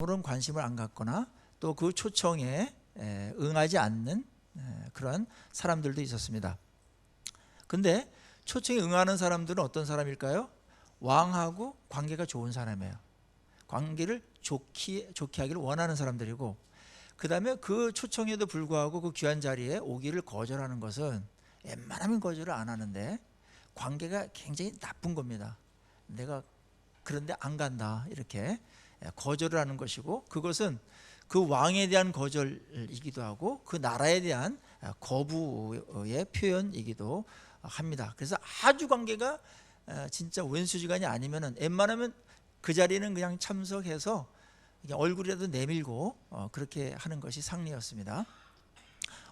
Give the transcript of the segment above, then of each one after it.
아무런 관심을 안 갖거나 또 그 초청에 응하지 않는 그런 사람들도 있었습니다. 근데 초청에 응하는 사람들은 어떤 사람일까요? 왕하고 관계가 좋은 사람이에요. 관계를 좋게 하기를 원하는 사람들이고, 그 다음에 그 초청에도 불구하고 그 귀한 자리에 오기를 거절하는 것은 웬만하면 거절을 안 하는데 관계가 굉장히 나쁜 겁니다. 내가 그런데 안 간다 이렇게 거절을 하는 것이고, 그것은 그 왕에 대한 거절이기도 하고 그 나라에 대한 거부의 표현이기도 합니다. 그래서 아주 관계가 진짜 원수지간이 아니면은 웬만하면 그 자리는 그냥 참석해서 그냥 얼굴이라도 내밀고 그렇게 하는 것이 상례였습니다.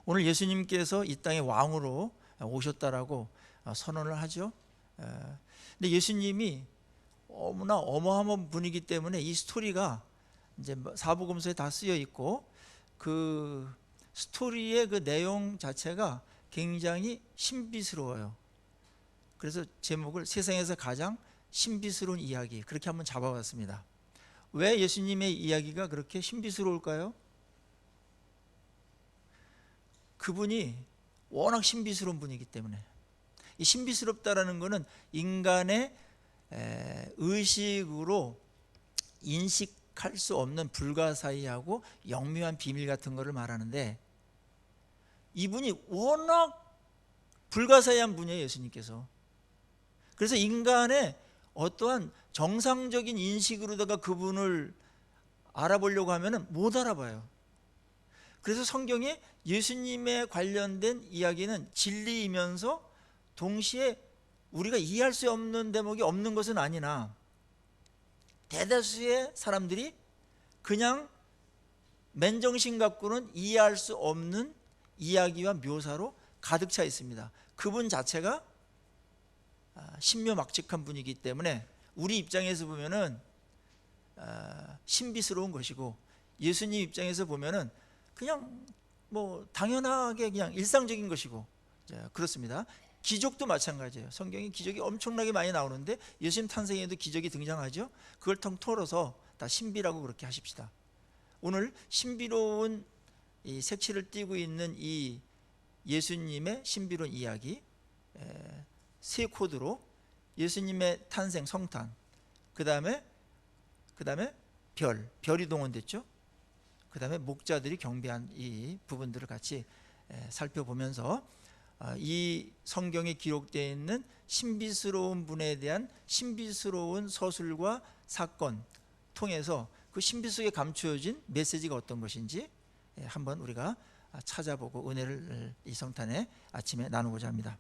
오늘 예수님께서 이 땅에 왕으로 오셨다라고 선언을 하죠. 근데 예수님이 너무나 어마어마한 분이기 때문에 이 스토리가 이제 사복음서에 다 쓰여 있고, 그 스토리의 그 내용 자체가 굉장히 신비스러워요. 그래서 제목을 세상에서 가장 신비스러운 이야기, 그렇게 한번 잡아봤습니다. 왜 예수님의 이야기가 그렇게 신비스러울까요? 그분이 워낙 신비스러운 분이기 때문에. 이 신비스럽다라는 것은 인간의 의식으로 인식할 수 없는 불가사의하고 영묘한 비밀 같은 것을 말하는데, 이분이 워낙 불가사의한 분이에요, 예수님께서. 그래서 인간의 어떠한 정상적인 인식으로다가 그분을 알아보려고 하면 못 알아봐요. 그래서 성경에 예수님에 관련된 이야기는 진리이면서 동시에 우리가 이해할 수 없는 대목이 없는 것은 아니나 대다수의 사람들이 그냥 맨정신 갖고는 이해할 수 없는 이야기와 묘사로 가득 차 있습니다. 그분 자체가 신묘막측한 분이기 때문에 우리 입장에서 보면은 신비스러운 것이고, 예수님 입장에서 보면은 그냥 뭐 당연하게 그냥 일상적인 것이고, 그렇습니다. 기적도 마찬가지예요. 성경에 기적이 엄청나게 많이 나오는데 예수님 탄생에도 기적이 등장하죠. 그걸 통틀어서 다 신비라고 그렇게 하십시다. 오늘 신비로운 이 색칠을 띠고 있는 이 예수님의 신비로운 이야기, 세 코드로 예수님의 탄생, 성탄, 그 다음에 별이 동원됐죠. 그 다음에 목자들이 경배한 이 부분들을 같이 살펴보면서 이 성경에 기록되어 있는 신비스러운 분에 대한 신비스러운 서술과 사건 통해서 그 신비 속에 감추어진 메시지가 어떤 것인지 한번 우리가 찾아보고 은혜를 이 성탄의 아침에 나누고자 합니다.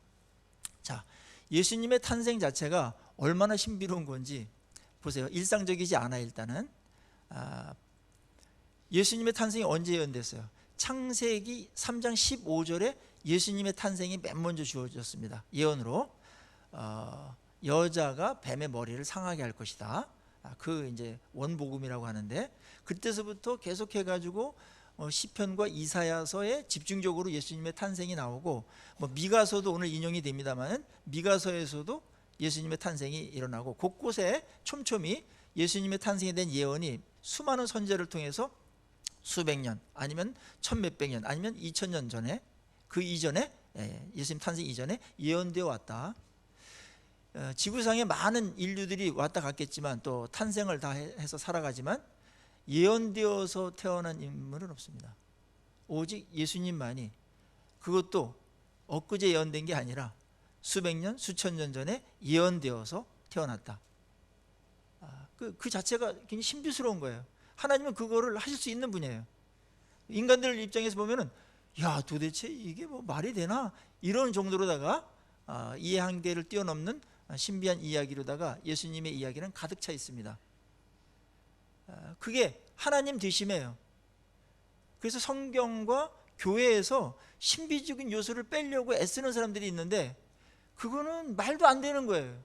자, 예수님의 탄생 자체가 얼마나 신비로운 건지 보세요. 일상적이지 않아. 일단은 예수님의 탄생이 언제 예언됐어요? 창세기 3장 15절에 예수님의 탄생이 맨 먼저 주어졌습니다. 예언으로 여자가 뱀의 머리를 상하게 할 것이다. 그 이제 원복음이라고 하는데, 그때서부터 계속해 가지고 시편과 이사야서에 집중적으로 예수님의 탄생이 나오고, 뭐 미가서도 오늘 인용이 됩니다만 미가서에서도 예수님의 탄생이 일어나고, 곳곳에 촘촘히 예수님의 탄생에 대한 예언이 수많은 선지자를 통해서 수백 년 아니면 천몇백 년 아니면 2000년 전에, 그 이전에, 예수님 탄생 이전에 예언되어 왔다. 지구상에 많은 인류들이 왔다 갔겠지만 또 탄생을 다 해서 살아가지만 예언되어서 태어난 인물은 없습니다. 오직 예수님만이, 그것도 엊그제 예언된 게 아니라 수백 년, 수천 년 전에 예언되어서 태어났다. 그 자체가 굉장히 신비스러운 거예요. 하나님은 그거를 하실 수 있는 분이에요. 인간들 입장에서 보면은 야, 도대체 이게 뭐 말이 되나? 이런 정도로다가 이해 한계를 뛰어넘는 신비한 이야기로다가 예수님의 이야기는 가득 차 있습니다. 그게 하나님 되심이에요. 그래서 성경과 교회에서 신비적인 요소를 빼려고 애쓰는 사람들이 있는데 그거는 말도 안 되는 거예요.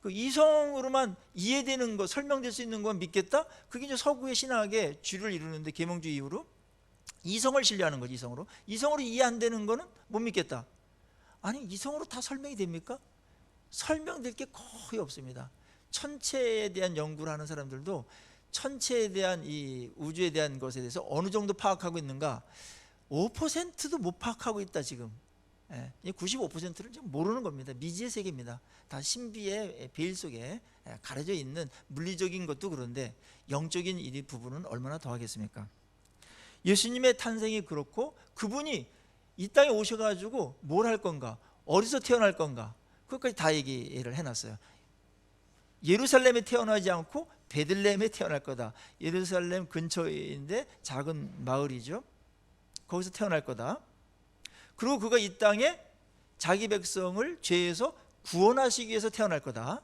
그 이성으로만 이해되는 거, 설명될 수 있는 건 믿겠다? 그게 이제 서구의 신학의 주를 이루는데, 계몽주의 이후로 이성을 신뢰하는 거지. 이성으로 이해 안 되는 거는 못 믿겠다. 아니, 이성으로 다 설명이 됩니까? 설명될 게 거의 없습니다. 천체에 대한 연구를 하는 사람들도 천체에 대한 이 우주에 대한 것에 대해서 어느 정도 파악하고 있는가? 5%도 못 파악하고 있다 지금. 이 95%를 지금 모르는 겁니다. 미지의 세계입니다. 다 신비의 베일 속에 가려져 있는 물리적인 것도 그런데 영적인 이 부분은 얼마나 더 하겠습니까? 예수님의 탄생이 그렇고 그분이 이 땅에 오셔가지고 뭘 할 건가? 어디서 태어날 건가? 그것까지 다 얘기를 해놨어요. 예루살렘에 태어나지 않고 베들레헴에 태어날 거다. 예루살렘 근처인데 작은 마을이죠. 거기서 태어날 거다. 그리고 그가 이 땅에 자기 백성을 죄에서 구원하시기 위해서 태어날 거다.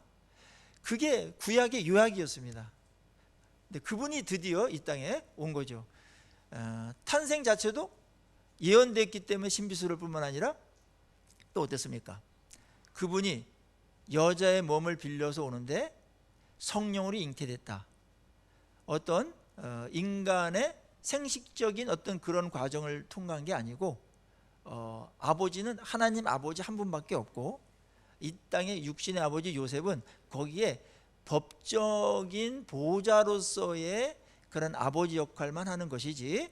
그게 구약의 요약이었습니다. 근데 그분이 드디어 이 땅에 온 거죠. 탄생 자체도 예언됐기 때문에 신비스러울 뿐만 아니라 또 어땠습니까? 그분이 여자의 몸을 빌려서 오는데 성령으로 잉태됐다. 어떤 인간의 생식적인 어떤 그런 과정을 통과한 게 아니고 아버지는 하나님 아버지 한 분밖에 없고 이 땅의 육신의 아버지 요셉은 거기에 법적인 보호자로서의 그런 아버지 역할만 하는 것이지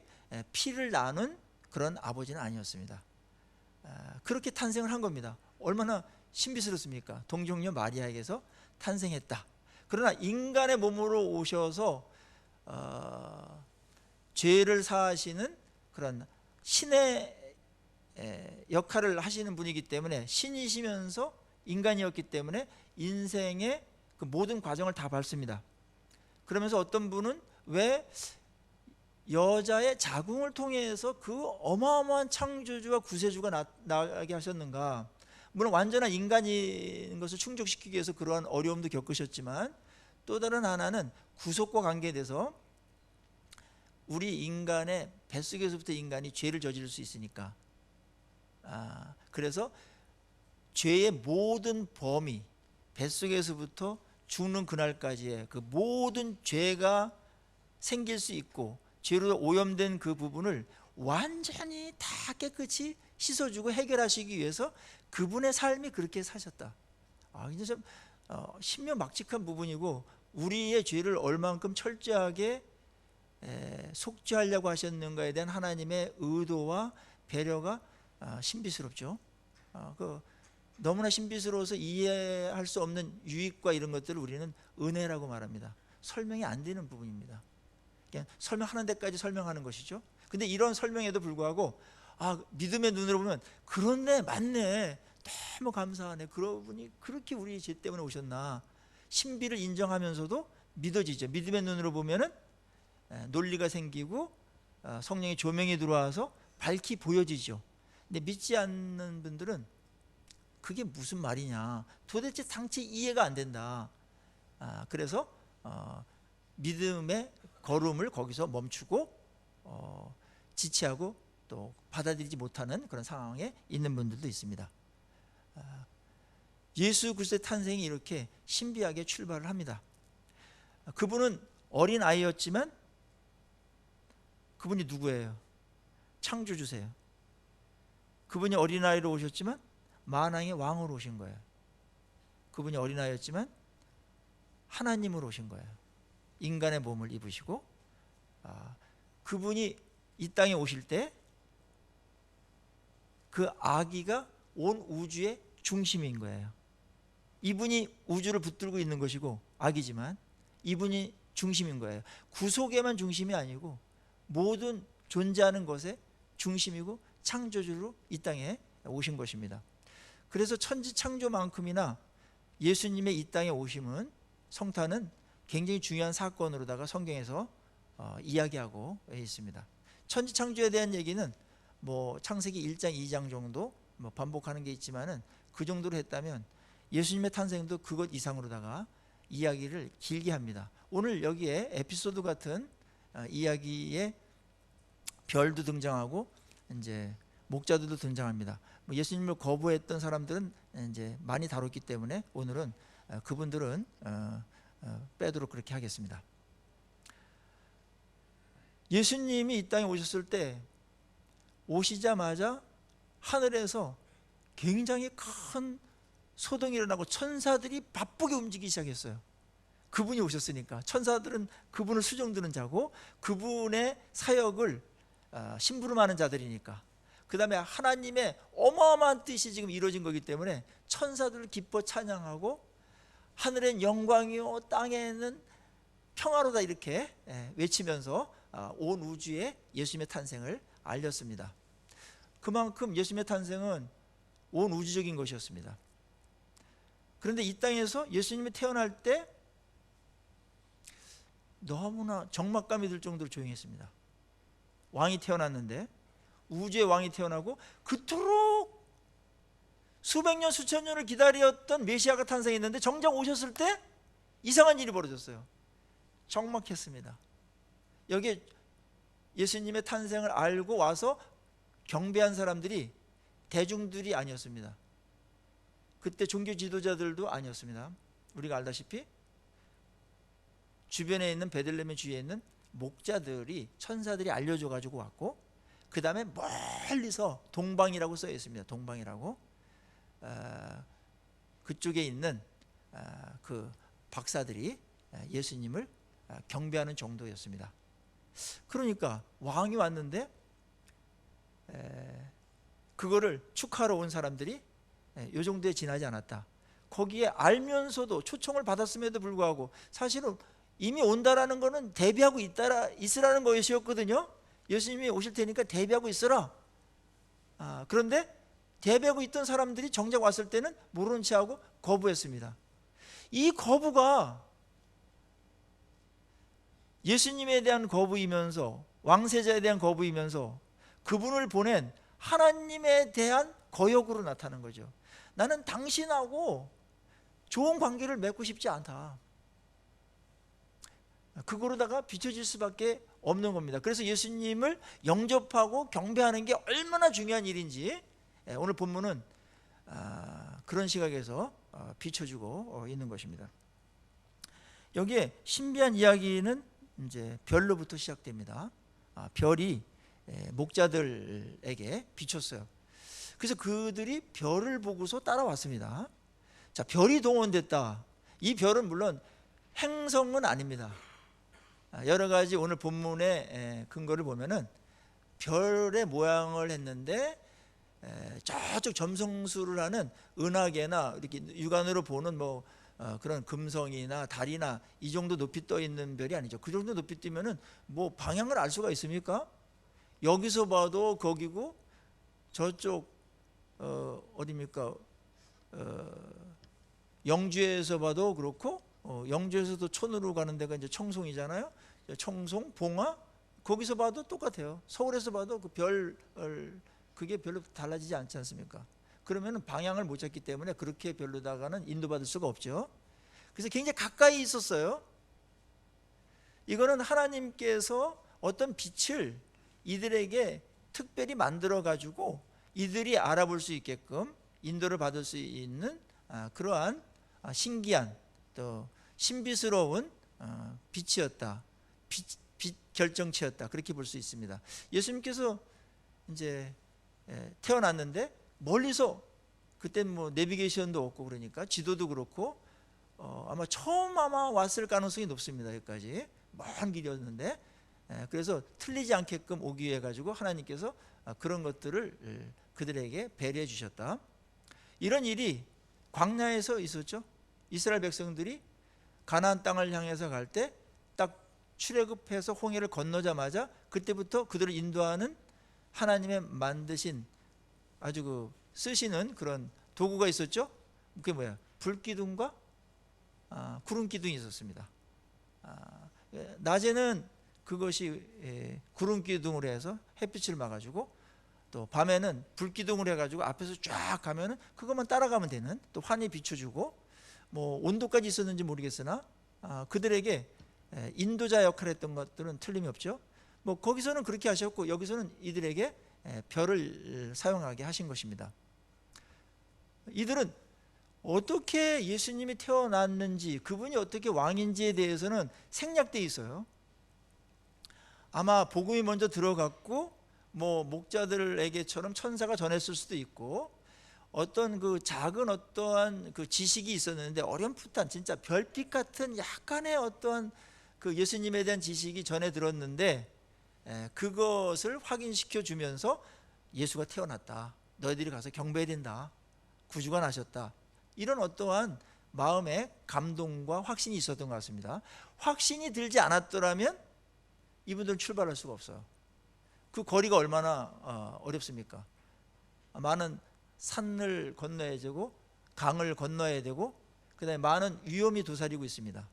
피를 나눈 그런 아버지는 아니었습니다. 그렇게 탄생을 한 겁니다. 얼마나 신비스럽습니까? 동정녀 마리아에게서 탄생했다. 그러나 인간의 몸으로 오셔서 죄를 사하시는 그런 신의 역할을 하시는 분이기 때문에 신이시면서 인간이었기 때문에 인생의 그 모든 과정을 다 밟습니다. 그러면서 어떤 분은 왜 여자의 자궁을 통해서 그 어마어마한 창조주와 구세주가 나게 하셨는가? 물론 완전한 인간인 것을 충족시키기 위해서 그러한 어려움도 겪으셨지만 또 다른 하나는 구속과 관계돼서 우리 인간의 뱃속에서부터 인간이 죄를 저지를 수 있으니까 그래서 죄의 모든 범위 뱃속에서부터 죽는 그날까지의 그 모든 죄가 생길 수 있고 죄로 오염된 그 부분을 완전히 다 깨끗이 씻어주고 해결하시기 위해서 그분의 삶이 그렇게 사셨다. 이제 좀 신묘막측한 부분이고 우리의 죄를 얼만큼 철저하게 속죄하려고 하셨는가에 대한 하나님의 의도와 배려가 신비스럽죠. 너무나 신비스러워서 이해할 수 없는 유익과 이런 것들을 우리는 은혜라고 말합니다. 설명이 안 되는 부분입니다. 그냥 설명하는 데까지 설명하는 것이죠. 근데 이런 설명에도 불구하고 믿음의 눈으로 보면 그렇네, 맞네, 너무 감사하네, 그러분이 그렇게 우리 죄 때문에 오셨나, 신비를 인정하면서도 믿어지죠. 믿음의 눈으로 보면은 논리가 생기고 성령의 조명이 들어와서 밝히 보여지죠. 근데 믿지 않는 분들은 그게 무슨 말이냐, 도대체 당체 이해가 안 된다. 그래서 믿음의 걸음을 거기서 멈추고 지체하고 또 받아들이지 못하는 그런 상황에 있는 분들도 있습니다. 예수 그리스도의 탄생이 이렇게 신비하게 출발을 합니다. 그분은 어린 아이였지만 그분이 누구예요? 창조주세요. 그분이 어린아이로 오셨지만 만왕의 왕으로 오신 거예요. 그분이 어린아이였지만 하나님으로 오신 거예요. 인간의 몸을 입으시고 그분이 이 땅에 오실 때 그 아기가 온 우주의 중심인 거예요. 이분이 우주를 붙들고 있는 것이고 아기지만 이분이 중심인 거예요. 구속에만 중심이 아니고 모든 존재하는 것의 중심이고 창조주로 이 땅에 오신 것입니다. 그래서 천지창조만큼이나 예수님의 이 땅에 오심은 성탄은 굉장히 중요한 사건으로다가 성경에서 이야기하고 있습니다. 천지창조에 대한 얘기는 창세기 1장 2장 정도 반복하는 게 있지만은 그 정도로 했다면 예수님의 탄생도 그것 이상으로다가 이야기를 길게 합니다. 오늘 여기에 에피소드 같은 이야기에 별도 등장하고 이제 목자들도 등장합니다. 예수님을 거부했던 사람들은 이제 많이 다뤘기 때문에 오늘은 그분들은 빼도록 그렇게 하겠습니다. 예수님이 이 땅에 오셨을 때 오시자마자 하늘에서 굉장히 큰 소동이 일어나고 천사들이 바쁘게 움직이기 시작했어요. 그분이 오셨으니까. 천사들은 그분을 수종드는 자고 그분의 사역을 심부름하는 자들이니까. 그 다음에 하나님의 어마어마한 뜻이 지금 이루어진 거기 때문에 천사들을 기뻐 찬양하고 하늘엔 영광이요 땅에는 평화로다 이렇게 외치면서 온 우주에 예수님의 탄생을 알렸습니다. 그만큼 예수님의 탄생은 온 우주적인 것이었습니다. 그런데 이 땅에서 예수님이 태어날 때 너무나 적막감이 들 정도로 조용했습니다. 왕이 태어났는데, 우주의 왕이 태어나고 그토록 수백 년 수천 년을 기다렸던 메시아가 탄생했는데 정작 오셨을 때 이상한 일이 벌어졌어요. 적막했습니다. 여기에 예수님의 탄생을 알고 와서 경배한 사람들이 대중들이 아니었습니다. 그때 종교 지도자들도 아니었습니다. 우리가 알다시피 주변에 있는 베들레헴 주위에 있는 목자들이, 천사들이 알려줘 가지고 왔고, 그 다음에 멀리서 동방이라고 써 있습니다. 동방이라고 그쪽에 있는 그 박사들이 예수님을 경배하는 정도였습니다. 그러니까 왕이 왔는데 그거를 축하하러 온 사람들이 이 정도에 지나지 않았다. 거기에 알면서도, 초청을 받았음에도 불구하고 사실은 이미 온다라는 거는 대비하고 있으라는 것이었거든요. 예수님이 오실 테니까 대비하고 있어라. 그런데 대비하고 있던 사람들이 정작 왔을 때는 모르는 체하고 거부했습니다. 이 거부가 예수님에 대한 거부이면서, 왕세자에 대한 거부이면서 그분을 보낸 하나님에 대한 거역으로 나타나는 거죠. 나는 당신하고 좋은 관계를 맺고 싶지 않다. 그거로다가 비춰질 수밖에 없는 겁니다. 그래서 예수님을 영접하고 경배하는 게 얼마나 중요한 일인지 오늘 본문은 그런 시각에서 비춰주고 있는 것입니다. 여기에 신비한 이야기는 이제 별로부터 시작됩니다. 별이 목자들에게 비쳤어요. 그래서 그들이 별을 보고서 따라왔습니다. 자, 별이 동원됐다. 이 별은 물론 행성은 아닙니다. 여러 가지 오늘 본문의 근거를 보면은 별의 모양을 했는데 저쪽 점성술을 하는 은하계나 이렇게 육안으로 보는 그런 금성이나 달이나 이 정도 높이 떠 있는 별이 아니죠. 그 정도 높이 뜨면은 방향을 알 수가 있습니까? 여기서 봐도 거기고 저쪽 어디입니까? 영주에서 봐도 그렇고 영주에서도 촌으로 가는 데가 이제 청송이잖아요. 청송, 봉화 거기서 봐도 똑같아요. 서울에서 봐도 그게 별로 달라지지 않지 않습니까? 그러면 방향을 못 잡기 때문에 그렇게 별로다가는 인도받을 수가 없죠. 그래서 굉장히 가까이 있었어요. 이거는 하나님께서 어떤 빛을 이들에게 특별히 만들어 가지고 이들이 알아볼 수 있게끔 인도를 받을 수 있는 그러한 신기한 또 신비스러운 빛이었다. 빛 결정체였다. 그렇게 볼 수 있습니다. 예수님께서 이제 태어났는데 멀리서, 그때는 내비게이션도 없고 그러니까 지도도 그렇고 아마 처음 왔을 가능성이 높습니다. 여기까지 먼 길이었는데 그래서 틀리지 않게끔 오기 위해 가지고 하나님께서 그런 것들을 그들에게 배려해 주셨다. 이런 일이 광야에서 있었죠. 이스라엘 백성들이 가나안 땅을 향해서 갈 때 딱 출애굽해서 홍해를 건너자마자 그때부터 그들을 인도하는 하나님의 만드신 아주 쓰시는 그런 도구가 있었죠. 그게 뭐야? 불기둥과 구름기둥이 있었습니다. 낮에는 그것이 구름기둥으로 해서 햇빛을 막아주고, 또 밤에는 불기둥으로 해가지고 앞에서 쫙 가면은 그것만 따라가면 되는, 또 환히 비춰주고 온도까지 있었는지 모르겠으나 그들에게 인도자 역할을 했던 것들은 틀림이 없죠. 거기서는 그렇게 하셨고 여기서는 이들에게 별을 사용하게 하신 것입니다. 이들은 어떻게 예수님이 태어났는지, 그분이 어떻게 왕인지에 대해서는 생략되어 있어요. 아마 복음이 먼저 들어갔고 목자들에게처럼 천사가 전했을 수도 있고, 어떤 그 작은 어떠한 그 지식이 있었는데, 어렴풋한 진짜 별빛 같은 약간의 어떠한 그 예수님에 대한 지식이 전해 들었는데, 그것을 확인시켜 주면서 예수가 태어났다, 너희들이 가서 경배해야 된다, 구주가 나셨다, 이런 어떠한 마음의 감동과 확신이 있었던 것 같습니다. 확신이 들지 않았더라면 이분들은 출발할 수가 없어요. 그 거리가 얼마나 어렵습니까? 많은 산을 건너야 되고 강을 건너야 되고, 그 다음에 많은 위험이 도사리고 있습니다.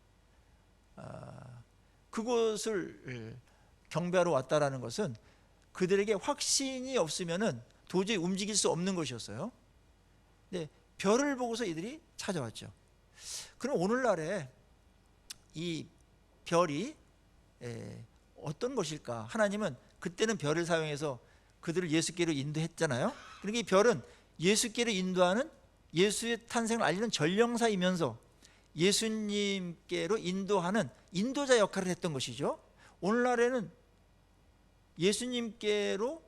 그곳을 경배하러 왔다라는 것은 그들에게 확신이 없으면은 도저히 움직일 수 없는 것이었어요. 근데 별을 보고서 이들이 찾아왔죠. 그럼 오늘날에 이 별이 어떤 것일까? 하나님은 그때는 별을 사용해서 그들을 예수께로 인도했잖아요. 그러니까 이 별은 예수께로 인도하는, 예수의 탄생을 알리는 전령사이면서 예수님께로 인도하는 인도자 역할을 했던 것이죠. 오늘날에는 예수님께로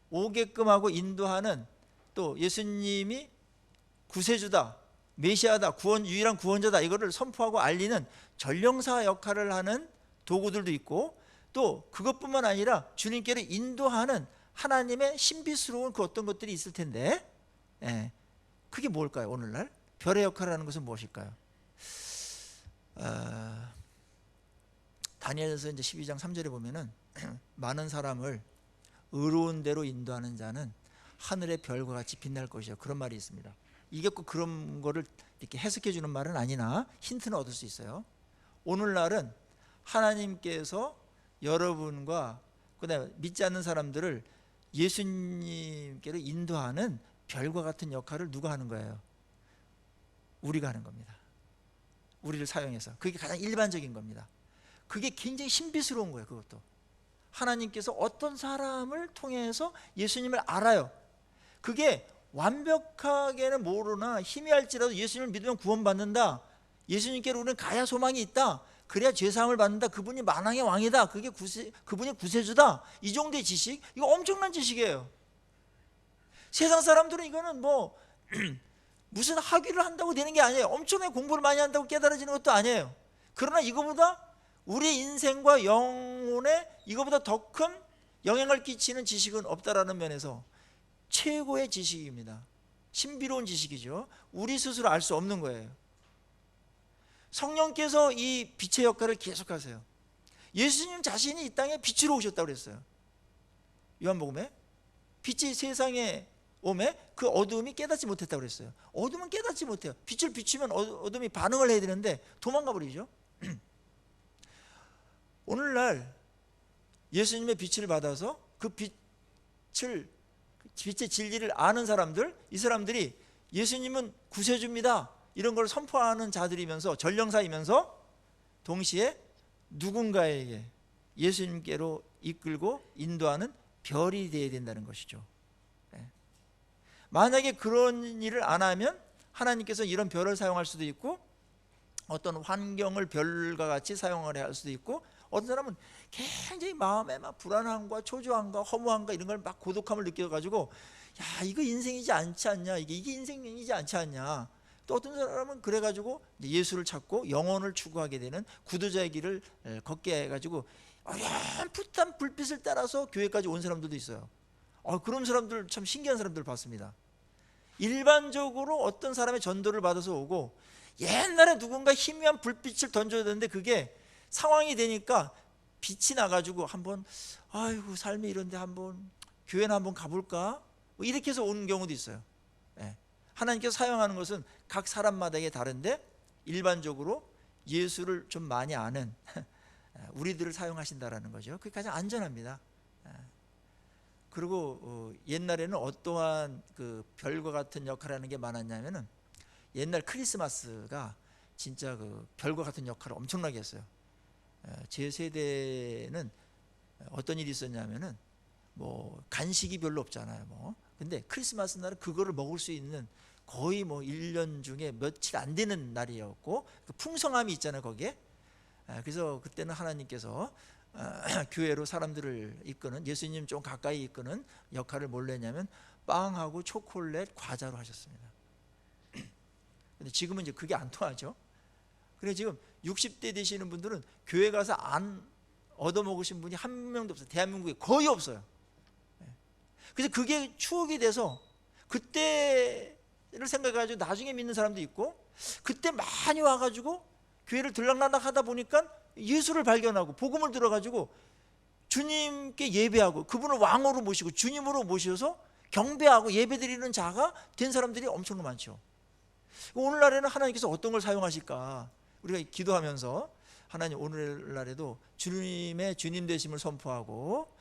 오게끔 하고 인도하는, 또 예수님이 구세주다, 메시아다, 유일한 구원자다, 이거를 선포하고 알리는 전령사 역할을 하는 도구들도 있고, 또 그것뿐만 아니라 주님께로 인도하는 하나님의 신비스러운 그 어떤 것들이 있을 텐데, 그게 뭘까요? 오늘날 별의 역할을 하는 것은 무엇일까요? 다니엘서 이제 12장 3절에 보면은 많은 사람을 의로운 대로 인도하는 자는 하늘의 별과 같이 빛날 것이요, 그런 말이 있습니다. 이게 꼭 그런 거를 이렇게 해석해 주는 말은 아니나 힌트는 얻을 수 있어요. 오늘날은 하나님께서 여러분과 그다음에 믿지 않는 사람들을 예수님께로 인도하는 별과 같은 역할을 누가 하는 거예요? 우리가 하는 겁니다. 우리를 사용해서. 그게 가장 일반적인 겁니다. 그게 굉장히 신비스러운 거예요. 그것도 하나님께서 어떤 사람을 통해서 예수님을 알아요. 그게 완벽하게는 모르나 희미할지라도 예수님을 믿으면 구원받는다, 예수님께로 우리는 가야 소망이 있다, 그래야 죄사함을 받는다, 그분이 만왕의 왕이다, 그분이 구세주다, 이 정도의 지식, 이거 엄청난 지식이에요. 세상 사람들은 이거는 뭐 무슨 학위를 한다고 되는 게 아니에요. 엄청나게 공부를 많이 한다고 깨달아지는 것도 아니에요. 그러나 이거보다 우리 인생과 영혼에 이거보다 더 큰 영향을 끼치는 지식은 없다라는 면에서 최고의 지식입니다. 신비로운 지식이죠. 우리 스스로 알 수 없는 거예요. 성령께서 이 빛의 역할을 계속하세요. 예수님 자신이 이 땅에 빛으로 오셨다고 그랬어요. 요한복음에 빛이 세상에 오매 그 어둠이 깨닫지 못했다고 그랬어요. 어둠은 깨닫지 못해요. 빛을 비추면 어둠이 반응을 해야 되는데 도망가 버리죠. 오늘날 예수님의 빛을 받아서 그 빛의 진리를 아는 사람들, 이 사람들이 예수님은 구세주입니다, 이런 걸 선포하는 자들이면서 전령사이면서 동시에 누군가에게 예수님께로 이끌고 인도하는 별이 되어야 된다는 것이죠. 만약에 그런 일을 안 하면 하나님께서 이런 별을 사용할 수도 있고, 어떤 환경을 별과 같이 사용을 할 수도 있고, 어떤 사람은 굉장히 마음에 막 불안함과 초조함과 허무함과 이런 걸 막 고독함을 느껴가지고, 야, 이거 인생이지 않지 않냐, 이게 인생이지 않지 않냐. 또 어떤 사람은 그래가지고 예수를 찾고 영혼을 추구하게 되는 구도자의 길을 걷게 해가지고 어렴풋한 불빛을 따라서 교회까지 온 사람들도 있어요. 그런 사람들 참 신기한 사람들 봤습니다. 일반적으로 어떤 사람의 전도를 받아서 오고, 옛날에 누군가 희미한 불빛을 던져야 되는데 그게 상황이 되니까 빛이 나가지고 한번, 아이고 삶이 이런데 한번 교회나 한번 가볼까, 뭐 이렇게 해서 오는 경우도 있어요. 하나님께서 사용하는 것은 각 사람마다에 다른데 일반적으로 예수를 좀 많이 아는 우리들을 사용하신다라는 거죠. 그게 가장 안전합니다. 그리고 옛날에는 어떠한 그 별과 같은 역할을 하는 게 많았냐면은, 옛날 크리스마스가 진짜 그 별과 같은 역할을 엄청나게 했어요. 제 세대는 어떤 일이 있었냐면은, 뭐 간식이 별로 없잖아요. 뭐 근데 크리스마스 날은 그거를 먹을 수 있는 거의 뭐 1년 중에 며칠 안 되는 날이었고, 그 풍성함이 있잖아요 거기에. 그래서 그때는 하나님께서 교회로 사람들을 이끄는, 예수님 좀 가까이 이끄는 역할을 뭘 했냐면, 빵하고 초콜릿, 과자로 하셨습니다. 근데 지금은 이제 그게 안 통하죠. 그래 지금 60대 되시는 분들은 교회 가서 안 얻어먹으신 분이 한 명도 없어요. 대한민국에 거의 없어요. 그래서 그게 추억이 돼서 그때를 생각해가지고 나중에 믿는 사람도 있고, 그때 많이 와가지고 교회를 들락날락 하다 보니까 예수를 발견하고 복음을 들어가지고 주님께 예배하고 그분을 왕으로 모시고 주님으로 모셔서 경배하고 예배드리는 자가 된 사람들이 엄청 많죠. 오늘날에는 하나님께서 어떤 걸 사용하실까? 우리가 기도하면서 하나님 오늘날에도 주님의 주님 되심을 선포하고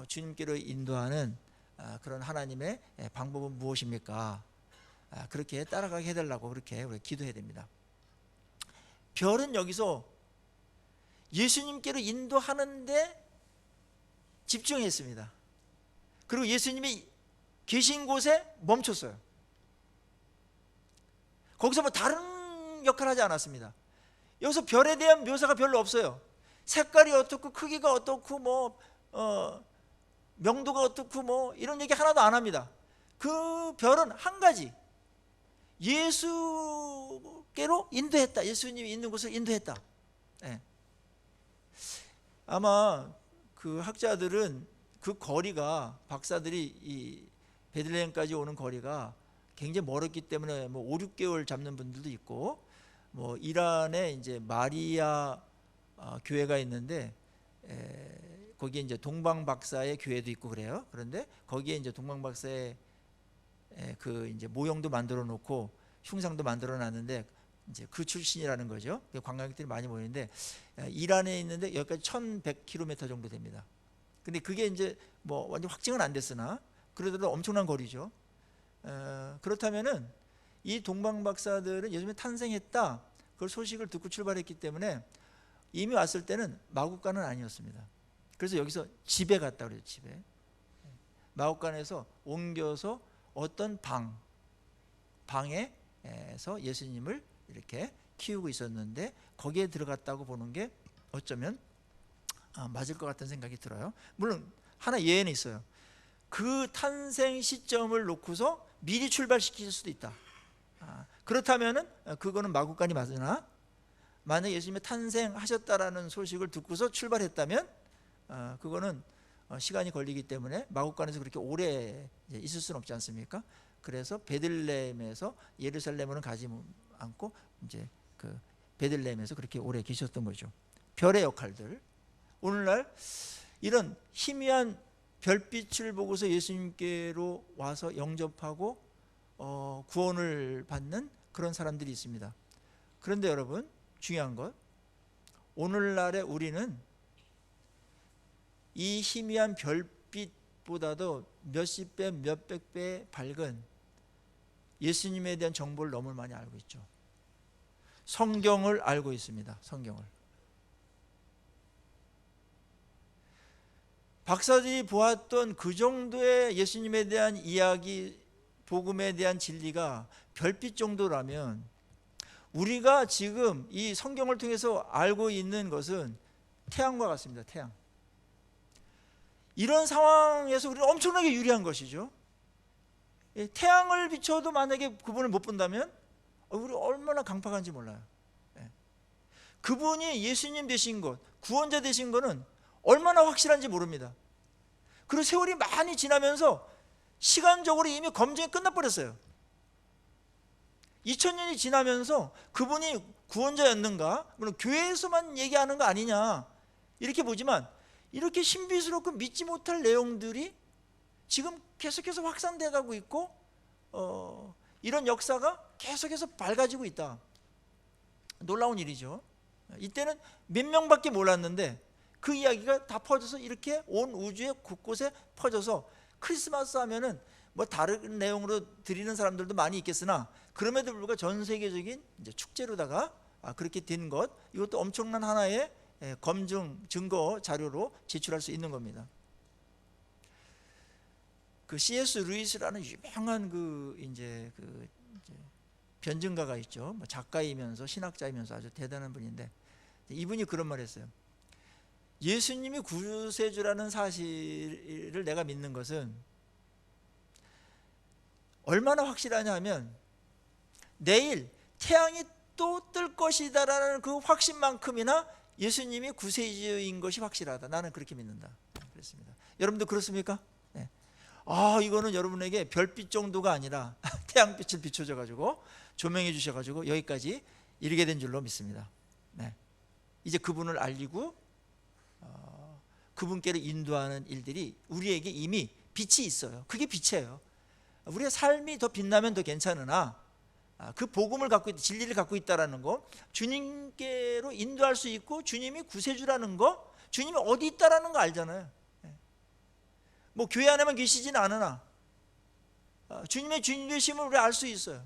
주님께로 인도하는 그런 하나님의 방법은 무엇입니까? 그렇게 따라가게 해달라고 그렇게 우리가 기도해야 됩니다. 별은 여기서 예수님께로 인도하는데 집중했습니다. 그리고 예수님이 계신 곳에 멈췄어요. 거기서 뭐 다른 역할을 하지 않았습니다. 여기서 별에 대한 묘사가 별로 없어요. 색깔이 어떻고 크기가 어떻고 뭐 명도가 어떻고 뭐 이런 얘기 하나도 안 합니다. 그 별은 한 가지, 예수께로 인도했다. 예수님이 있는 곳을 인도했다. 네. 아마 그 학자들은 그 거리가, 박사들이 이 베들레헴까지 오는 거리가 굉장히 멀었기 때문에 뭐 5, 6개월 잡는 분들도 있고, 뭐 이란에 이제 마리아 교회가 있는데 거기에 이제 동방 박사의 교회도 있고 그래요. 그런데 거기에 이제 동방 박사의 그 이제 모형도 만들어 놓고 흉상도 만들어 놨는데 이제 그 출신이라는 거죠. 관광객들이 많이 모이는데 이란에 있는데 여기까지 1100km 정도 됩니다. 근데 그게 이제 뭐 완전 확증은 안 됐으나 그래도 엄청난 거리죠. 그렇다면은 이 동방 박사들은 예수님이 탄생했다, 그 소식을 듣고 출발했기 때문에 이미 왔을 때는 마국간은 아니었습니다. 그래서 여기서 집에 갔다 그래요. 집에. 마국간에서 옮겨서 어떤 방에서 예수님을 이렇게 키우고 있었는데 거기에 들어갔다고 보는 게 어쩌면 맞을 것 같은 생각이 들어요. 물론 하나 예외는 있어요. 그 탄생 시점을 놓고서 미리 출발시킬 수도 있다. 그렇다면은 그거는 마국간이 맞으나, 만약 예수님이 탄생하셨다라는 소식을 듣고서 출발했다면 그거는 시간이 걸리기 때문에 마국간에서 그렇게 오래 있을 수는 없지 않습니까? 그래서 베들레헴에서 예루살렘으로는 가지 않고 이제 그 베들레헴에서 그렇게 오래 계셨던 거죠. 별의 역할들, 오늘날 이런 희미한 별빛을 보고서 예수님께로 와서 영접하고 구원을 받는 그런 사람들이 있습니다. 그런데 여러분, 중요한 것, 오늘날의 우리는 이 희미한 별빛보다도 몇십 배, 몇백 배 밝은 예수님에 대한 정보를 너무 많이 알고 있죠. 성경을 알고 있습니다. 성경을. 박사들이 보았던 그 정도의 예수님에 대한 이야기, 복음에 대한 진리가 별빛 정도라면 우리가 지금 이 성경을 통해서 알고 있는 것은 태양과 같습니다. 태양. 이런 상황에서 우리는 엄청나게 유리한 것이죠. 태양을 비춰도 만약에 그분을 못 본다면 우리 얼마나 강팍한지 몰라요. 그분이 예수님 되신 것, 구원자 되신 것은 얼마나 확실한지 모릅니다. 그리고 세월이 많이 지나면서 시간적으로 이미 검증이 끝나버렸어요. 2000년이 지나면서 그분이 구원자였는가? 물론 교회에서만 얘기하는 거 아니냐 이렇게 보지만, 이렇게 신비스럽고 믿지 못할 내용들이 지금 계속해서 확산돼 가고 있고 이런 역사가 계속해서 밝아지고 있다. 놀라운 일이죠. 이때는 몇 명밖에 몰랐는데 그 이야기가 다 퍼져서 이렇게 온 우주의 곳곳에 퍼져서, 크리스마스 하면은 뭐 다른 내용으로 드리는 사람들도 많이 있겠으나 그럼에도 불구하고 전 세계적인 이제 축제로다가 그렇게 된 것, 이것도 엄청난 하나의 검증 증거 자료로 제출할 수 있는 겁니다. 그 C.S. 루이스라는 유명한 이제 변증가가 있죠. 뭐 작가이면서 신학자이면서 아주 대단한 분인데, 이분이 그런 말 했어요. 예수님이 구세주라는 사실을 내가 믿는 것은 얼마나 확실하냐 하면 내일 태양이 또 뜰 것이다라는 그 확신만큼이나 예수님이 구세주인 것이 확실하다. 나는 그렇게 믿는다. 그랬습니다. 여러분도 그렇습니까? 네. 이거는 여러분에게 별빛 정도가 아니라 태양빛을 비춰줘 가지고 조명해 주셔 가지고 여기까지 이르게 된 줄로 믿습니다. 네. 이제 그분을 알리고 그분께로 인도하는 일들이 우리에게 이미 빛이 있어요. 그게 빛이에요. 우리의 삶이 더 빛나면 더 괜찮으나 그 복음을 갖고 있다, 진리를 갖고 있다라는 거, 주님께로 인도할 수 있고 주님이 구세주라는 거, 주님이 어디 있다라는 거 알잖아요. 뭐 교회 안에만 계시진 않으나 주님의 주인 되심을 우리 알 수 있어요.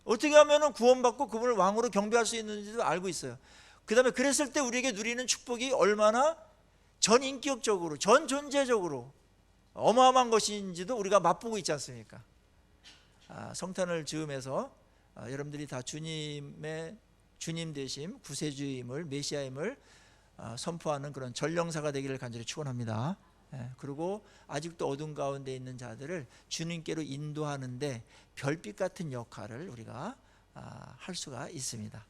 어떻게 하면 구원받고 그분을 왕으로 경배할 수 있는지도 알고 있어요. 그 다음에 그랬을 때 우리에게 누리는 축복이 얼마나 전인격적으로, 전존재적으로 어마어마한 것인지도 우리가 맛보고 있지 않습니까? 성탄을 즈음해서 여러분들이 다 주님의 주님 되심, 구세주임을, 메시아임을 선포하는 그런 전령사가 되기를 간절히 축원합니다. 그리고 아직도 어둠 가운데 있는 자들을 주님께로 인도하는데 별빛 같은 역할을 우리가 할 수가 있습니다.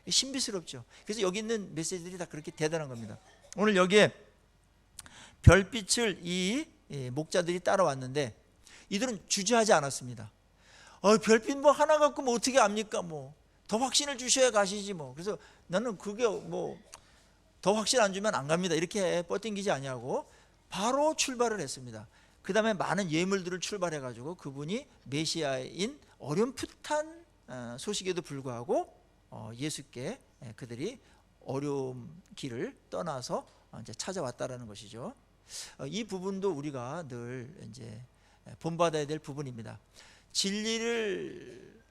신비스럽죠. 그래서 여기 있는 메시지들이 다 그렇게 대단한 겁니다. 오늘 여기에 별빛을 이 목자들이 따라왔는데 이들은 주저하지 않았습니다. 별빛 뭐 하나 갖고 뭐 어떻게 압니까? 뭐 더 확신을 주셔야 가시지 뭐. 그래서 나는 그게 뭐 더 확신 안 주면 안 갑니다. 이렇게 뻗땡기지 아니하고 바로 출발을 했습니다. 그 다음에 많은 예물들을 출발해 가지고 그분이 메시아인 어렴풋한 소식에도 불구하고 예수께 그들이 어려운 길을 떠나서 이제 찾아왔다라는 것이죠. 이 부분도 우리가 늘 이제 본받아야 될 부분입니다. 진리를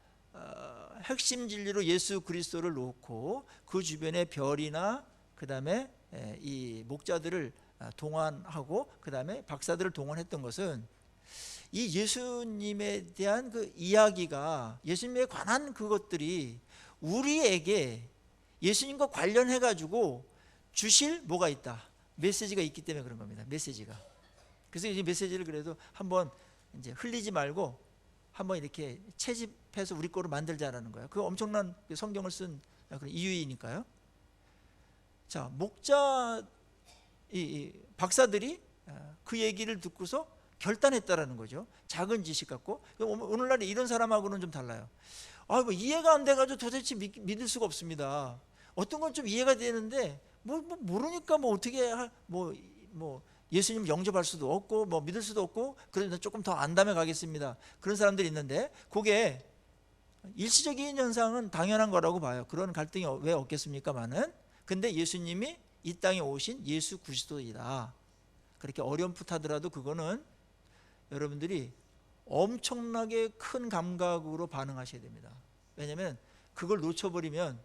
핵심 진리로 예수 그리스도를 놓고 그 주변의 별이나 그 다음에 이 목자들을 동원하고 그 다음에 박사들을 동원했던 것은 이 예수님에 대한 그 이야기가, 예수님에 관한 그것들이 우리에게 예수님과 관련해 가지고 주실 뭐가 있다, 메시지가 있기 때문에 그런 겁니다. 메시지가. 그래서 이 메시지를 그래도 한번 이제 흘리지 말고 한번 이렇게 채집해서 우리 거로 만들자라는 거예요. 그 엄청난 성경을 쓴 그런 이유이니까요. 자, 목자 이 박사들이 그 얘기를 듣고서 결단했다라는 거죠. 작은 지식 갖고. 오늘날에 이런 사람하고는 좀 달라요. 뭐 이해가 안 돼가지고 도대체 믿을 수가 없습니다. 어떤 건 좀 이해가 되는데 뭐 모르니까 뭐 어떻게 뭐 예수님 영접할 수도 없고 뭐 믿을 수도 없고 그래서 조금 더 안담해 가겠습니다. 그런 사람들이 있는데 그게 일시적인 현상은 당연한 거라고 봐요. 그런 갈등이 왜 없겠습니까만은. 근데 예수님이 이 땅에 오신 예수 그리스도이다. 그렇게 어렴풋하더라도 그거는 여러분들이 엄청나게 큰 감각으로 반응하셔야 됩니다. 왜냐하면 그걸 놓쳐버리면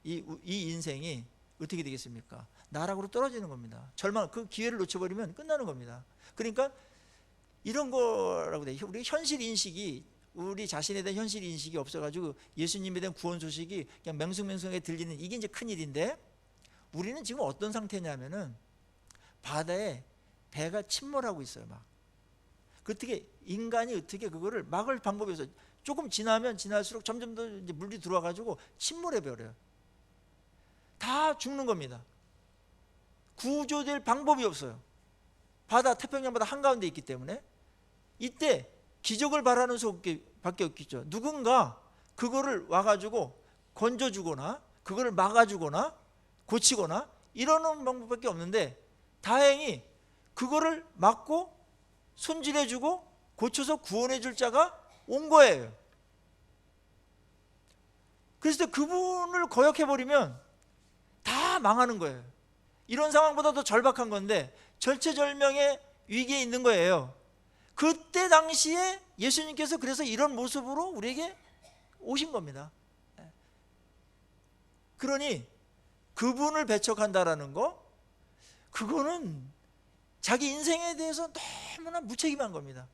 이 인생이 어떻게 되겠습니까? 나락으로 떨어지는 겁니다. 절망, 그 기회를 놓쳐버리면 끝나는 겁니다. 그러니까 이런 거라고 돼. 우리 현실 인식이, 우리 자신에 대한 현실 인식이 없어가지고 예수님에 대한 구원 소식이 그냥 맹숭맹숭하게 들리는 이게 이제 큰 일인데, 우리는 지금 어떤 상태냐면은 바다에 배가 침몰하고 있어요. 막 어떻게 인간이 어떻게 그거를 막을 방법이 없어요. 조금 지나면 지날수록 점점 더 이제 물이 들어와가지고 침몰해 버려요. 다 죽는 겁니다. 구조될 방법이 없어요. 바다, 태평양 바다 한가운데 있기 때문에. 이때 기적을 바라는 수밖에 없겠죠. 누군가 그거를 와가지고 건져주거나 그거를 막아주거나 고치거나 이러는 방법밖에 없는데, 다행히 그거를 막고 손질해주고 고쳐서 구원해줄 자가 온 거예요. 그래서 그분을 거역해버리면 다 망하는 거예요. 이런 상황보다 더 절박한 건데 절체절명의 위기에 있는 거예요. 그때 당시에 예수님께서 그래서 이런 모습으로 우리에게 오신 겁니다. 그러니 그분을 배척한다라는 거, 그거는 자기 인생에 대해서 너무나 무책임한 겁니다.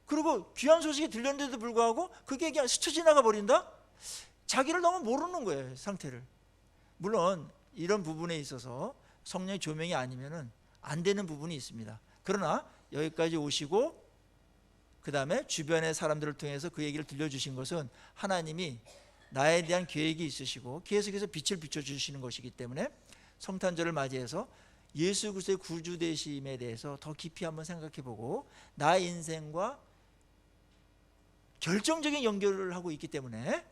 그리고 귀한 소식이 들렸는데도 불구하고 그게 그냥 스쳐 지나가 버린다? 자기를 너무 모르는 거예요, 상태를. 물론 이런 부분에 있어서 성령의 조명이 아니면은 안 되는 부분이 있습니다. 그러나 여기까지 오시고 그 다음에 주변의 사람들을 통해서 그 얘기를 들려주신 것은 하나님이 나에 대한 계획이 있으시고 계속해서 빛을 비춰주시는 것이기 때문에 성탄절을 맞이해서 예수 그리스도의 구주 되심에 대해서 더 깊이 한번 생각해보고 나의 인생과 결정적인 연결을 하고 있기 때문에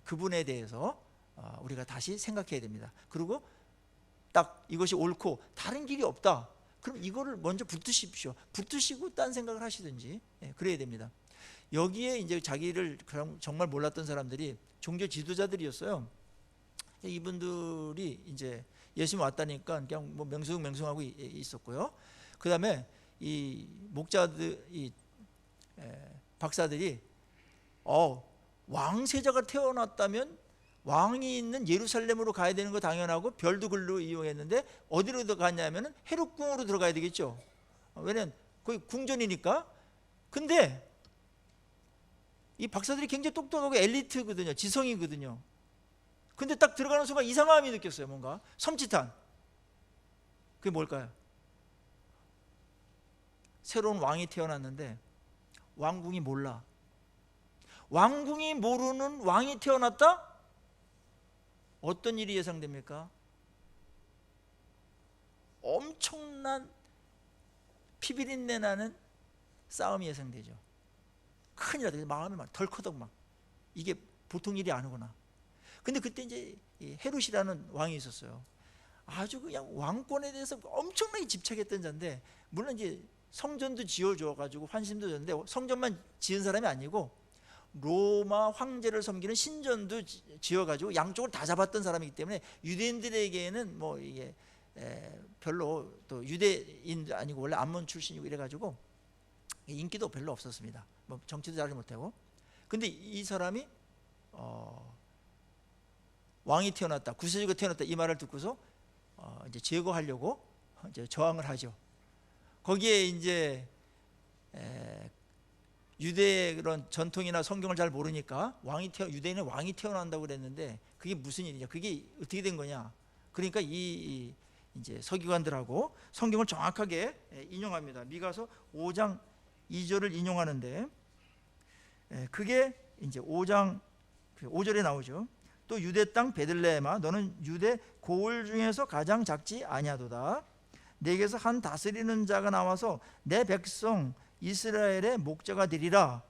그분에 대해서 우리가 다시 생각해야 됩니다. 그리고 딱 이것이 옳고 다른 길이 없다, 그럼 이거를 먼저 붙드십시오. 붙드시고 딴 생각을 하시든지 그래야 됩니다. 여기에 이제 자기를 정말 몰랐던 사람들이 종교 지도자들이었어요. 이분들이 이제 예수님 왔다니까 그냥 뭐 맹숭맹숭하고 있었고요. 그 다음에 이 목자들, 이 박사들이 왕세자가 태어났다면 왕이 있는 예루살렘으로 가야 되는 거 당연하고 별도 글로 이용했는데 어디로 갔냐면 헤롯궁으로 들어가야 되겠죠. 왜냐면 거기 궁전이니까. 근데 이 박사들이 굉장히 똑똑하고 엘리트거든요. 지성이거든요. 근데 딱 들어가는 순간 이상함이 느꼈어요. 뭔가 섬찟한. 그게 뭘까요? 새로운 왕이 태어났는데 왕궁이 몰라. 왕궁이 모르는 왕이 태어났다? 어떤 일이 예상됩니까? 엄청난 피비린내 나는 싸움이 예상되죠. 큰일 나죠. 마음이 막 덜커덕 막. 이게 보통 일이 아니구나. 근데 그때 이제 헤롯이라는 왕이 있었어요. 아주 그냥 왕권에 대해서 엄청나게 집착했던 자인데, 물론 이제 성전도 지어줘가지고 환심도 줬는데 성전만 지은 사람이 아니고 로마 황제를 섬기는 신전도 지어가지고 양쪽을 다 잡았던 사람이기 때문에 유대인들에게는 뭐 이게 별로, 또 유대인도 아니고 원래 암몬 출신이고 이래가지고 인기도 별로 없었습니다. 뭐 정치도 잘 못하고. 근데 이 사람이 왕이 태어났다, 구세주가 태어났다 이 말을 듣고서 이제 제거하려고 이제 저항을 하죠. 거기에 이제 유대의 그런 전통이나 성경을 잘 모르니까 유대인은 왕이 태어난다고 그랬는데 그게 무슨 일이냐, 그게 어떻게 된 거냐. 그러니까 이제 서기관들하고 성경을 정확하게 인용합니다. 미가서 5장 2절을 인용하는데 그게 이제 5장 5절에 나오죠. 또 유대 땅 베들레헴아, 너는 유대 고을 중에서 가장 작지 아니하도다. 내게서 한 다스리는 자가 나와서 내 백성 이스라엘의 목자가 되리라.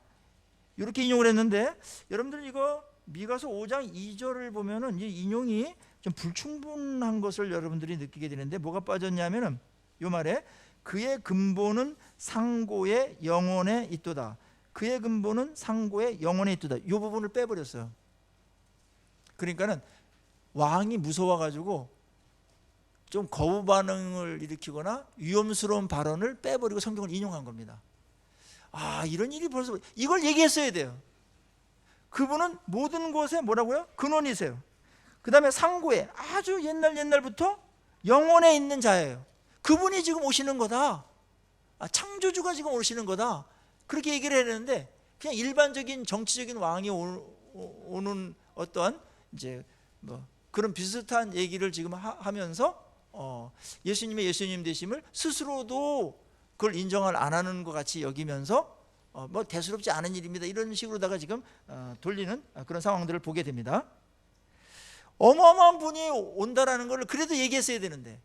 이렇게 인용을 했는데, 여러분들 이거 미가서 5장 2절을 보면은 이 인용이 좀 불충분한 것을 여러분들이 느끼게 되는데, 뭐가 빠졌냐면은 이 말에 그의 근본은 상고의 영혼에 있도다. 그의 근본은 상고의 영혼에 있도다. 이 부분을 빼버렸어요. 그러니까는 왕이 무서워가지고 좀 거부 반응을 일으키거나 위험스러운 발언을 빼버리고 성경을 인용한 겁니다. 이런 일이 벌써, 이걸 얘기했어야 돼요. 그분은 모든 것에 뭐라고요? 근원이세요. 그 다음에 상고에, 아주 옛날부터 영혼에 있는 자예요. 그분이 지금 오시는 거다. 창조주가 지금 오시는 거다. 그렇게 얘기를 했는데, 그냥 일반적인 정치적인 왕이 오는 어떠한 이제 뭐 그런 비슷한 얘기를 지금 하면서 예수님의 예수님 되심을 스스로도 그걸 인정을 안 하는 것 같이 여기면서 뭐 대수롭지 않은 일입니다, 이런 식으로다가 지금 돌리는 그런 상황들을 보게 됩니다. 어마어마한 분이 온다라는 걸 그래도 얘기했어야 되는데,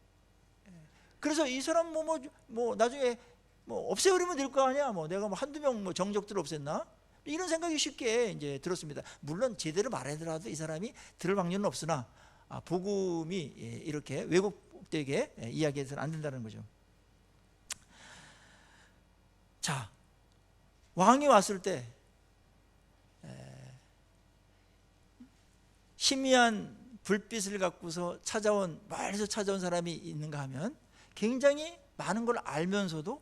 그래서 이 사람 뭐 나중에 뭐 없애버리면 될 거 아니야, 뭐 내가 뭐 한두 명 뭐 정적들을 없앴나, 이런 생각이 쉽게 이제 들었습니다. 물론 제대로 말하더라도 이 사람이 들을 확률은 없으나 복음이 이렇게 왜곡되게 이야기해서는 안 된다는 거죠. 자, 왕이 왔을 때 희미한 불빛을 갖고서 멀리서 찾아온 사람이 있는가 하면 굉장히 많은 걸 알면서도,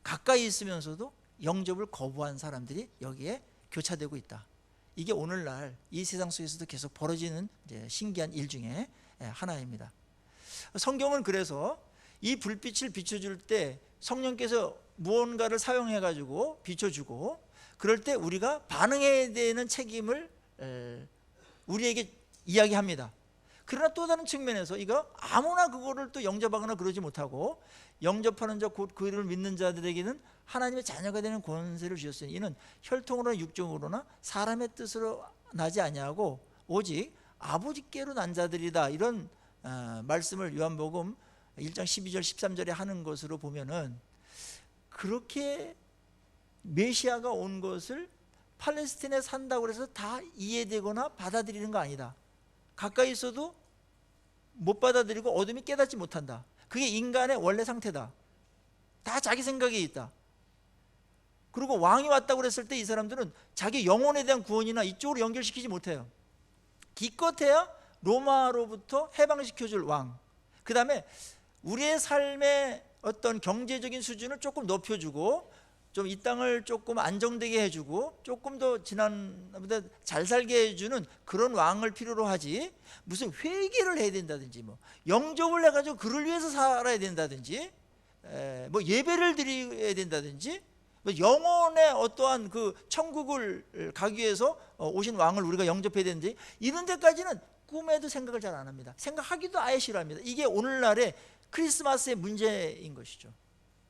가까이 있으면서도 영접을 거부한 사람들이 여기에 교차되고 있다. 이게 오늘날 이 세상 속에서도 계속 벌어지는 이제 신기한 일 중에 하나입니다. 성경은 그래서 이 불빛을 비춰줄 때 성령께서 무언가를 사용해 가지고 비춰주고, 그럴 때 우리가 반응해야 되는 책임을 우리에게 이야기합니다. 그러나 또 다른 측면에서 이거 아무나 그거를 또 영접하거나 그러지 못하고, 영접하는 자 곧 그를 믿는 자들에게는 하나님의 자녀가 되는 권세를 주셨으니 이는 혈통으로나 육정으로나 사람의 뜻으로 나지 아니하고 오직 아버지께로 난 자들이다. 이런 말씀을 요한복음 1장 12절 13절에 하는 것으로 보면은, 그렇게 메시아가 온 것을 팔레스틴에 산다고 해서 다 이해되거나 받아들이는 거 아니다. 가까이 있어도 못 받아들이고 어둠이 깨닫지 못한다. 그게 인간의 원래 상태다. 다 자기 생각에 있다. 그리고 왕이 왔다고 그랬을 때 이 사람들은 자기 영혼에 대한 구원이나 이쪽으로 연결시키지 못해요. 기껏해야 로마로부터 해방시켜줄 왕, 그 다음에 우리의 삶의 어떤 경제적인 수준을 조금 높여주고 좀 이 땅을 조금 안정되게 해주고 조금 더 지난보다 잘 살게 해주는 그런 왕을 필요로 하지, 무슨 회개를 해야 된다든지 뭐 영접을 해가지고 그를 위해서 살아야 된다든지 뭐 예배를 드려야 된다든지 뭐 영혼의 어떠한 그 천국을 가기 위해서 오신 왕을 우리가 영접해야 되는지, 이런 데까지는 꿈에도 생각을 잘 안 합니다. 생각하기도 아예 싫어합니다. 이게 오늘날의 크리스마스의 문제인 것이죠.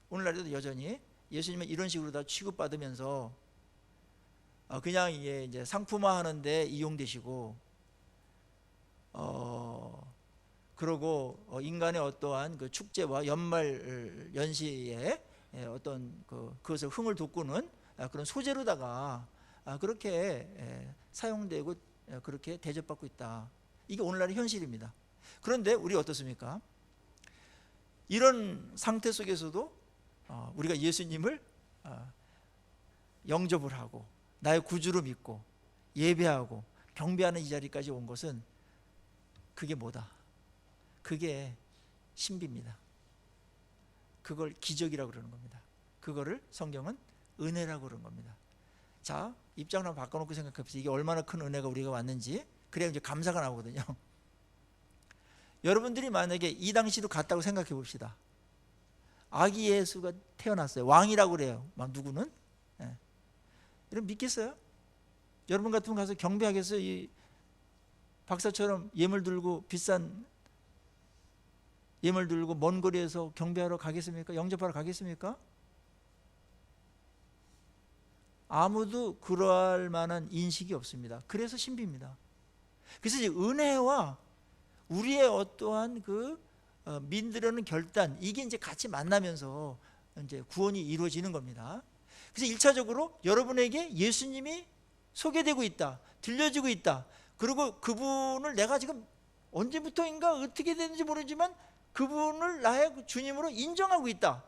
오늘날에도 여전히 예수님은 이런 식으로 다 취급받으면서 그냥 이제 상품화하는데 이용되시고, 그러고 인간의 어떠한 그 축제와 연말 연시에 어떤 그것을 흥을 돋구는 그런 소재로다가 그렇게 사용되고 그렇게 대접받고 있다. 이게 오늘날의 현실입니다. 그런데 우리 어떻습니까? 이런 상태 속에서도 우리가 예수님을 영접을 하고 나의 구주로 믿고 예배하고 경배하는 이 자리까지 온 것은 그게 뭐다? 그게 신비입니다. 그걸 기적이라고 그러는 겁니다. 그거를 성경은 은혜라고 그러는 겁니다. 자, 입장을 한번 바꿔놓고 생각해보세요. 이게 얼마나 큰 은혜가 우리가 왔는지. 그래야 이제 감사가 나오거든요. 여러분들이 만약에 이 당시로 갔다고 생각해 봅시다. 아기 예수가 태어났어요. 왕이라고 그래요. 막 누구는? 여러분 믿겠어요? 여러분 같으면 가서 경배하겠어요? 이 박사처럼 예물 들고 비싼 예물 들고 먼 거리에서 경배하러 가겠습니까? 영접하러 가겠습니까? 아무도 그럴 만한 인식이 없습니다. 그래서 신비입니다. 그래서 이제 은혜와 우리의 어떠한 그 민들여는 결단, 이게 이제 같이 만나면서 이제 구원이 이루어지는 겁니다. 그래서 1차적으로 여러분에게 예수님이 소개되고 있다, 들려지고 있다. 그리고 그분을 내가 지금 언제부터인가 어떻게 됐는지 모르지만 그분을 나의 주님으로 인정하고 있다.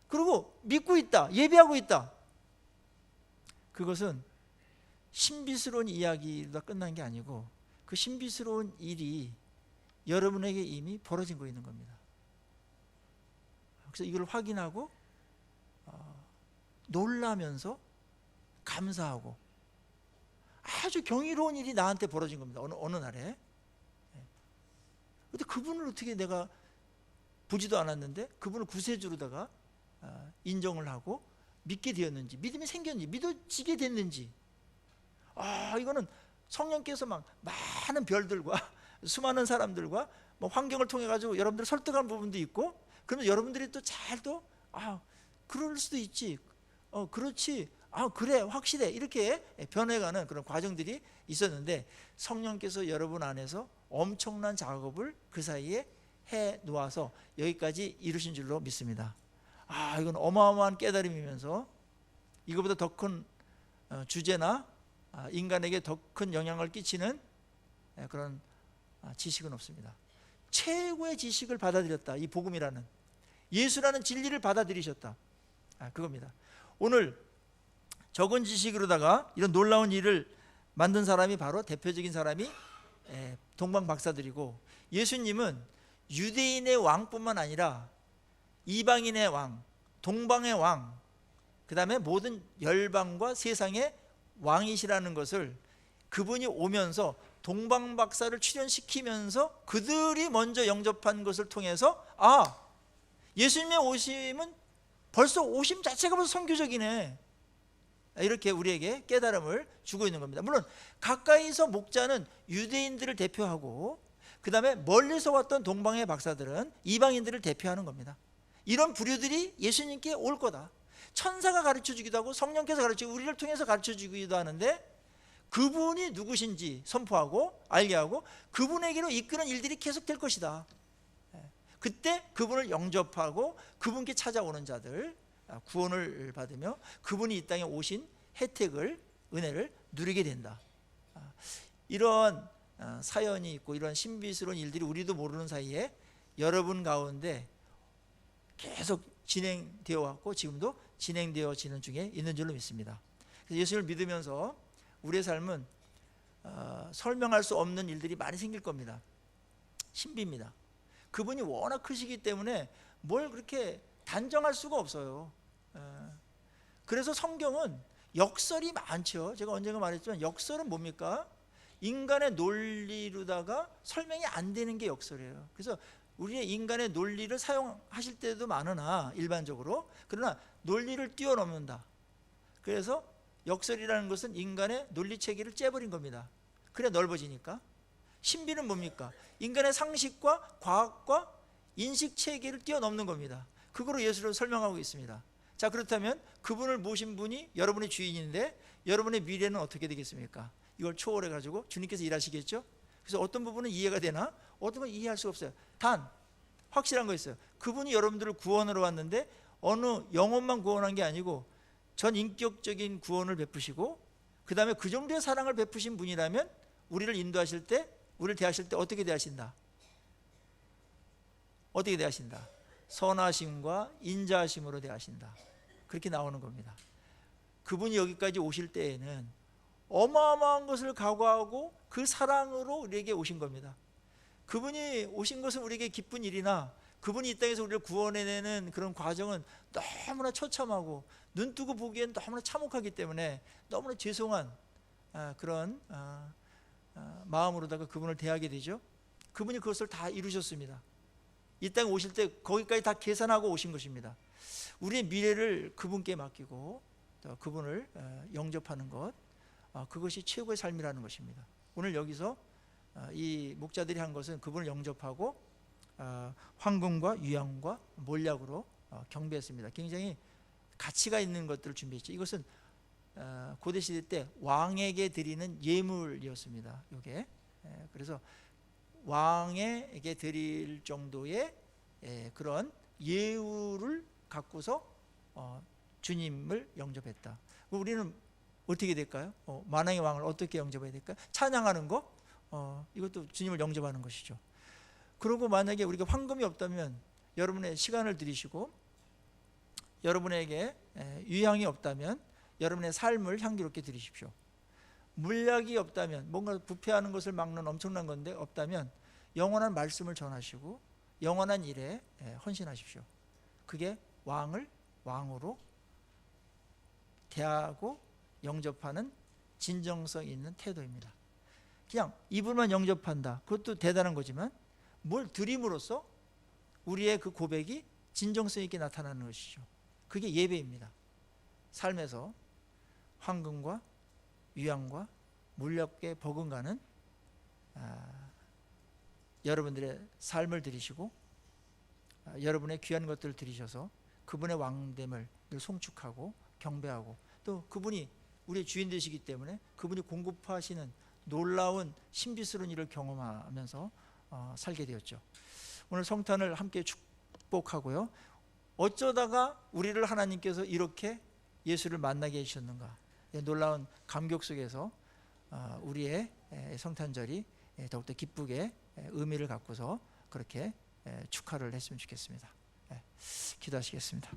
그리고 믿고 있다, 예배하고 있다. 그것은 신비스러운 이야기로 끝난 게 아니고 그 신비스러운 일이 여러분에게 이미 벌어진 거 있는 겁니다. 그래서 이걸 확인하고 놀라면서 감사하고 아주 경이로운 일이 나한테 벌어진 겁니다. 어느 날에. 근데 그분을 어떻게 내가 보지도 않았는데 그분을 구세주로다가 인정을 하고 믿게 되었는지, 믿음이 생겼는지, 믿어지게 됐는지, 이거는 성령께서 막 많은 별들과 수많은 사람들과 뭐 환경을 통해 가지고 여러분들 설득한 부분도 있고, 그러면 여러분들이 또 잘 그럴 수도 있지, 그렇지, 그래, 확실해, 이렇게 변해가는 그런 과정들이 있었는데 성령께서 여러분 안에서 엄청난 작업을 그 사이에 해 놓아서 여기까지 이루신 줄로 믿습니다. 이건 어마어마한 깨달음이면서 이거보다 더 큰 주제나 인간에게 더 큰 영향을 끼치는 그런 지식은 없습니다. 최고의 지식을 받아들였다. 이 복음이라는 예수라는 진리를 받아들이셨다. 그겁니다. 오늘 적은 지식으로다가 이런 놀라운 일을 만든 사람이 바로 대표적인 사람이 동방 박사들이고, 예수님은 유대인의 왕뿐만 아니라 이방인의 왕, 동방의 왕, 그 다음에 모든 열방과 세상의 왕이시라는 것을 그분이 오면서 동방 박사를 출현시키면서 그들이 먼저 영접한 것을 통해서 예수님의 오심은 벌써 오심 자체가 벌써 선교적이네, 이렇게 우리에게 깨달음을 주고 있는 겁니다. 물론 가까이서 목자는 유대인들을 대표하고 그 다음에 멀리서 왔던 동방의 박사들은 이방인들을 대표하는 겁니다. 이런 부류들이 예수님께 올 거다. 천사가 가르쳐 주기도 하고 성령께서 가르치고 우리를 통해서 가르쳐 주기도 하는데, 그분이 누구신지 선포하고 알게 하고 그분에게로 이끄는 일들이 계속될 것이다. 그때 그분을 영접하고 그분께 찾아오는 자들 구원을 받으며 그분이 이 땅에 오신 혜택을, 은혜를 누리게 된다. 이런 사연이 있고 이런 신비스러운 일들이 우리도 모르는 사이에 여러분 가운데 계속 진행되어 왔고 지금도 진행되어지는 중에 있는 줄로 믿습니다. 그래서 예수님을 믿으면서 우리의 삶은 설명할 수 없는 일들이 많이 생길 겁니다. 신비입니다. 그분이 워낙 크시기 때문에 뭘 그렇게 단정할 수가 없어요. 그래서 성경은 역설이 많죠. 제가 언젠가 말했지만 역설은 뭡니까? 인간의 논리로다가 설명이 안 되는 게 역설이에요. 그래서 우리의 인간의 논리를 사용하실 때도 많으나 일반적으로, 그러나 논리를 뛰어넘는다. 그래서 역설이라는 것은 인간의 논리 체계를 째버린 겁니다. 그래 넓어지니까. 신비는 뭡니까? 인간의 상식과 과학과 인식 체계를 뛰어넘는 겁니다. 그거로 예수를 설명하고 있습니다. 자, 그렇다면 그분을 모신 분이 여러분의 주인인데 여러분의 미래는 어떻게 되겠습니까? 이걸 초월해 가지고 주님께서 일하시겠죠? 그래서 어떤 부분은 이해가 되나 어떤 건 이해할 수가 없어요. 단 확실한 거 있어요. 그분이 여러분들을 구원하러 왔는데 어느 영혼만 구원한 게 아니고 전 인격적인 구원을 베푸시고 그 다음에 그 정도의 사랑을 베푸신 분이라면 우리를 인도하실 때, 우리를 대하실 때 어떻게 대하신다? 어떻게 대하신다? 선하심과 인자하심으로 대하신다. 그렇게 나오는 겁니다. 그분이 여기까지 오실 때에는 어마어마한 것을 각오하고 그 사랑으로 우리에게 오신 겁니다. 그분이 오신 것은 우리에게 기쁜 일이나 그분이 이 땅에서 우리를 구원해내는 그런 과정은 너무나 처참하고 눈 뜨고 보기엔 너무나 참혹하기 때문에 너무나 죄송한 그런 마음으로다가 그분을 대하게 되죠. 그분이 그것을 다 이루셨습니다. 이 땅에 오실 때 거기까지 다 계산하고 오신 것입니다. 우리의 미래를 그분께 맡기고 그분을 영접하는 것, 그것이 최고의 삶이라는 것입니다. 오늘 여기서 이 목자들이 한 것은 그분을 영접하고 황금과 유향과 몰약으로 경배했습니다. 굉장히 가치가 있는 것들을 준비했죠. 이것은 고대 시대 때 왕에게 드리는 예물이었습니다. 이게 그래서 왕에게 드릴 정도의 그런 예우를 갖고서 주님을 영접했다. 우리는 어떻게 될까요? 만왕의 왕을 어떻게 영접해야 될까요? 찬양하는 거, 이것도 주님을 영접하는 것이죠. 그리고 만약에 우리가 황금이 없다면 여러분의 시간을 들이시고 여러분에게 유향이 없다면 여러분의 삶을 향기롭게 드리십시오. 물약이 없다면, 뭔가 부패하는 것을 막는 엄청난 건데 없다면 영원한 말씀을 전하시고 영원한 일에 헌신하십시오. 그게 왕을 왕으로 대하고 영접하는 진정성 있는 태도입니다. 그냥 이분만 영접한다, 그것도 대단한 거지만 뭘 드림으로써 우리의 그 고백이 진정성 있게 나타나는 것이죠. 그게 예배입니다. 삶에서 황금과 유향과 물약에 버금가는 여러분들의 삶을 드리시고 여러분의 귀한 것들을 드리셔서 그분의 왕됨을 늘 송축하고 경배하고, 또 그분이 우리의 주인 되시기 때문에 그분이 공급하시는 놀라운 신비스러운 일을 경험하면서 살게 되었죠. 오늘 성탄을 함께 축복하고요. 어쩌다가 우리를 하나님께서 이렇게 예수를 만나게 해주셨는가, 놀라운 감격 속에서 우리의 성탄절이 더욱더 기쁘게 의미를 갖고서 그렇게 축하를 했으면 좋겠습니다. 기도하시겠습니다.